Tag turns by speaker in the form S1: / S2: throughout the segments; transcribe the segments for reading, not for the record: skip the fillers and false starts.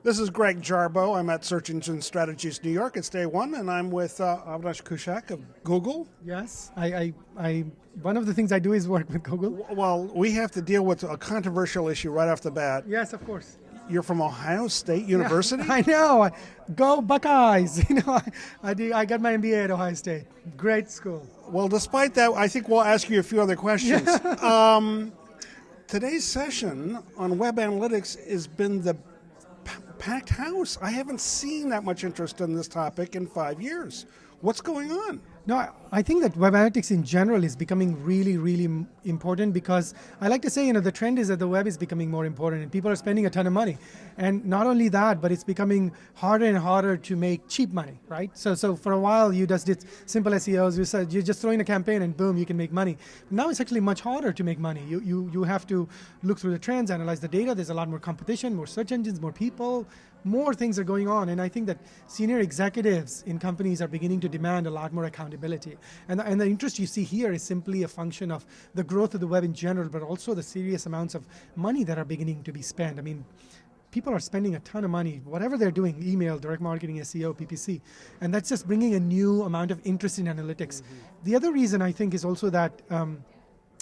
S1: This is Greg Jarbo. I'm at Search Engine Strategies New York. It's day one, and I'm with Avinash Kaushik of Google.
S2: Yes, one of the things I do is work with Google.
S1: Well, we have to deal with a controversial issue right off the bat.
S2: Yes, of course.
S1: You're from Ohio State University?
S2: Yeah, I know. Go Buckeyes! I got my MBA at Ohio State. Great school.
S1: Well, despite that, I think we'll ask you a few other questions. Today's session on web analytics has been the packed house. I haven't seen that much interest in this topic in 5 years. What's going on?
S2: No, I think that web analytics in general is becoming really, really important because I like to say, the trend is that the web is becoming more important and people are spending a ton of money. And not only that, but it's becoming harder and harder to make cheap money, right? So for a while, you just did simple SEOs. You said you're just throwing a campaign and boom, you can make money. Now it's actually much harder to make money. You have to look through the trends, analyze the data. There's a lot more competition, more search engines, more people, more things are going on. And I think that senior executives in companies are beginning to demand a lot more accountability. And the interest you see here is simply a function of the growth of the web in general, but also the serious amounts of money that are beginning to be spent. I mean, people are spending a ton of money, whatever they're doing, email, direct marketing, SEO, PPC, and that's just bringing a new amount of interest in analytics. Mm-hmm. The other reason I think is also that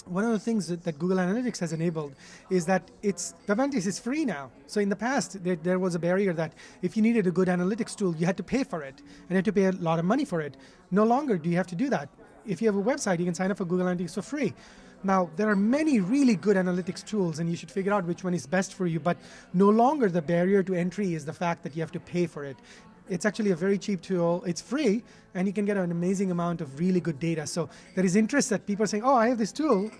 S2: one of the things that Google Analytics has enabled is that web analytics is free now. So in the past, there was a barrier that if you needed a good analytics tool, you had to pay for it, and you had to pay a lot of money for it. No longer do you have to do that. If you have a website, you can sign up for Google Analytics for free. Now, there are many really good analytics tools, and you should figure out which one is best for you, but no longer the barrier to entry is the fact that you have to pay for it. It's actually a very cheap tool. It's free, and you can get an amazing amount of really good data. So there is interest that people are saying, oh, I have this tool,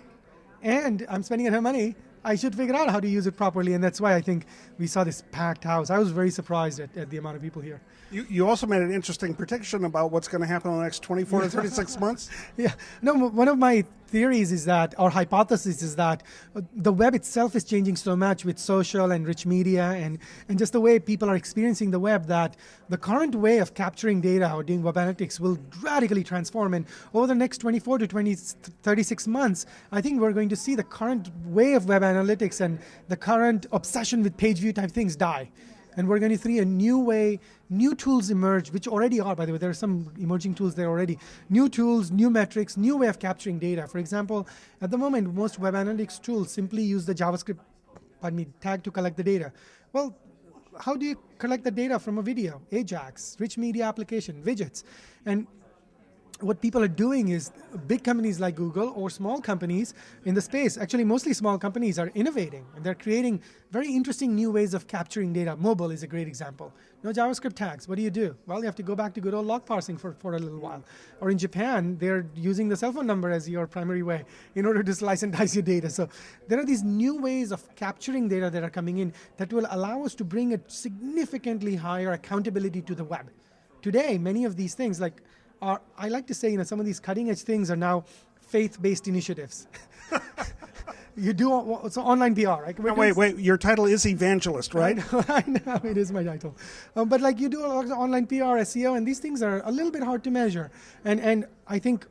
S2: and I'm spending a ton of money. I should figure out how to use it properly, and that's why I think we saw this packed house. I was very surprised at the amount of people here.
S1: You also made an interesting prediction about what's going to happen in the next 24 to 36 months.
S2: Yeah. No, one of my theories is that, or hypothesis is that the web itself is changing so much with social and rich media and just the way people are experiencing the web, that the current way of capturing data or doing web analytics will radically transform. And over the next 24 to 36 months, I think we're going to see the current way of web analytics and the current obsession with page view type things die. And we're going to see a new way, new tools emerge, which already are, by the way. There are some emerging tools there already. New tools, new metrics, new way of capturing data. For example, at the moment, most web analytics tools simply use the JavaScript tag to collect the data. Well, how do you collect the data from a video? Ajax, rich media application, widgets. And what people are doing is big companies like Google or small companies in the space, actually mostly small companies, are innovating and they're creating very interesting new ways of capturing data. Mobile is a great example. No JavaScript tags. What do? Well, you have to go back to good old log parsing for a little while. Or in Japan, they're using the cell phone number as your primary way in order to slice and dice your data. So there are these new ways of capturing data that are coming in that will allow us to bring a significantly higher accountability to the web. Today, many of these things, I like to say, some of these cutting-edge things are now faith-based initiatives. You do online PR, right?
S1: No, wait. Your title is evangelist, right?
S2: I know, it is my title. But you do a lot of online PR, SEO, and these things are a little bit hard to measure. And I think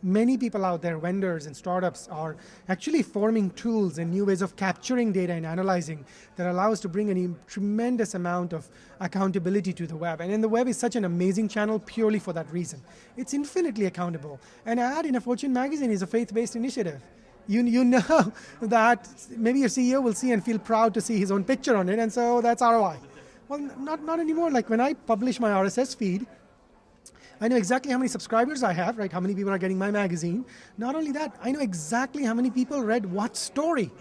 S2: many people out there, vendors and startups, are actually forming tools and new ways of capturing data and analyzing that allow us to bring a tremendous amount of accountability to the web. And then the web is such an amazing channel purely for that reason. It's infinitely accountable. An ad in a Fortune magazine is a faith-based initiative. You know that maybe your CEO will see and feel proud to see his own picture on it, and so that's ROI. Well, not anymore. Like when I publish my RSS feed, I know exactly how many subscribers I have, right? How many people are getting my magazine. Not only that, I know exactly how many people read what story.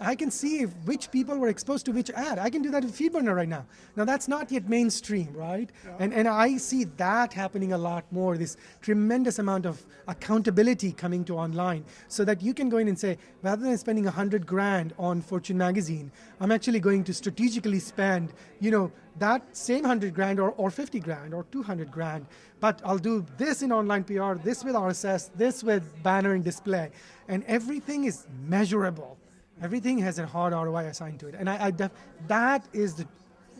S2: I can see which people were exposed to which ad. I can do that with FeedBurner right now. Now that's not yet mainstream, right? Yeah. And I see that happening a lot more, this tremendous amount of accountability coming to online, so that you can go in and say, rather than spending $100,000 on Fortune magazine, I'm actually going to strategically spend, that same $100,000 or $50,000 or $200,000, but I'll do this in online PR, this with RSS, this with banner and display, and everything is measurable. Everything has a hard ROI assigned to it, and that is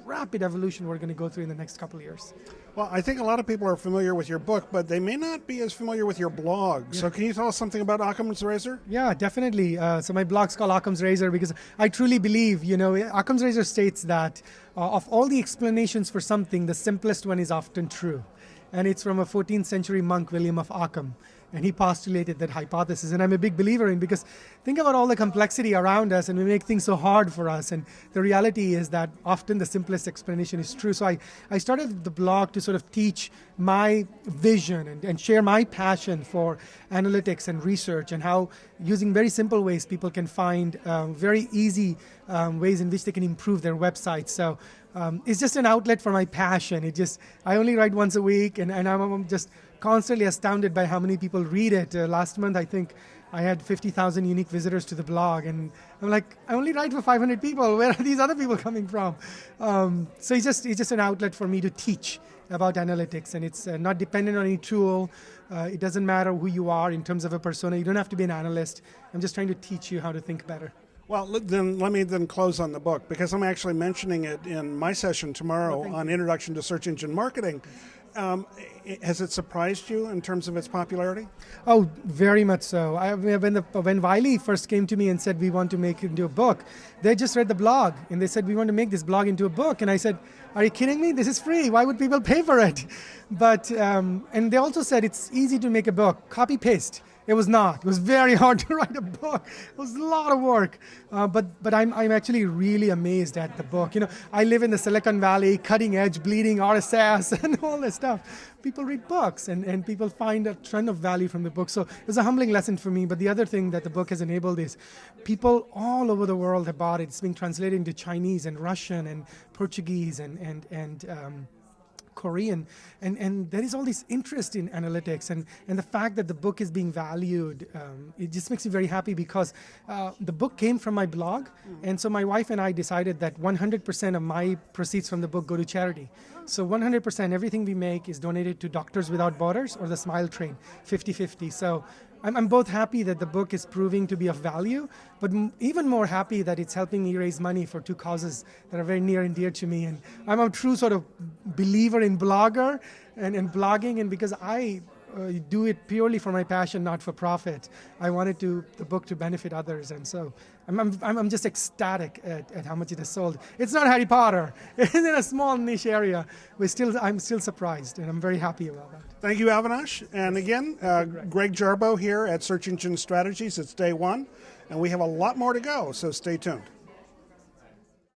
S2: rapid evolution we're going to go through in the next couple of years.
S1: Well, I think a lot of people are familiar with your book, but they may not be as familiar with your blog. Yeah. So can you tell us something about Occam's Razor?
S2: Yeah, definitely. So my blog's called Occam's Razor because I truly believe, Occam's Razor states that of all the explanations for something, the simplest one is often true. And it's from a 14th century monk, William of Ockham. And he postulated that hypothesis. And I'm a big believer in, because think about all the complexity around us and we make things so hard for us. And the reality is that often the simplest explanation is true. So I started the blog to sort of teach my vision and share my passion for analytics and research, and how using very simple ways people can find very easy ways in which they can improve their websites. So it's just an outlet for my passion. I only write once a week, and I'm just constantly astounded by how many people read it. Last month, I think I had 50,000 unique visitors to the blog, and I'm like, I only write for 500 people. Where are these other people coming from? So it's just an outlet for me to teach about analytics, and it's not dependent on any tool. It doesn't matter who you are in terms of a persona. You don't have to be an analyst. I'm just trying to teach you how to think better.
S1: Well, then let me close on the book, because I'm actually mentioning it in my session tomorrow on Introduction to Search Engine Marketing. Has it surprised you in terms of its popularity?
S2: Oh, very much so. When Wiley first came to me and said, we want to make it into a book, they just read the blog and they said, we want to make this blog into a book. And I said, are you kidding me? This is free. Why would people pay for it? But and they also said it's easy to make a book. Copy paste. It was not. It was very hard to write a book. It was a lot of work. But I'm actually really amazed at the book. I live in the Silicon Valley, cutting edge, bleeding RSS and all this stuff. People read books and people find a ton of value from the book. So it was a humbling lesson for me. But the other thing that the book has enabled is people all over the world have bought it. It's being translated into Chinese and Russian and Portuguese and Korean, and there is all this interest in analytics, and the fact that the book is being valued, it just makes me very happy, because the book came from my blog, and so my wife and I decided that 100% of my proceeds from the book go to charity. So 100%, everything we make is donated to Doctors Without Borders or the Smile Train, 50-50. So I'm both happy that the book is proving to be of value, but even more happy that it's helping me raise money for two causes that are very near and dear to me. And I'm a true sort of believer in blogger and blogging, and because I do it purely for my passion, not for profit. I wanted the book to benefit others, and so I'm just ecstatic at how much it has sold. It's not Harry Potter. It's in a small niche area. I'm still surprised, and I'm very happy about that.
S1: Thank you, Avinash. And again, Greg Jarboe here at Search Engine Strategies. It's day one, and we have a lot more to go, so stay tuned.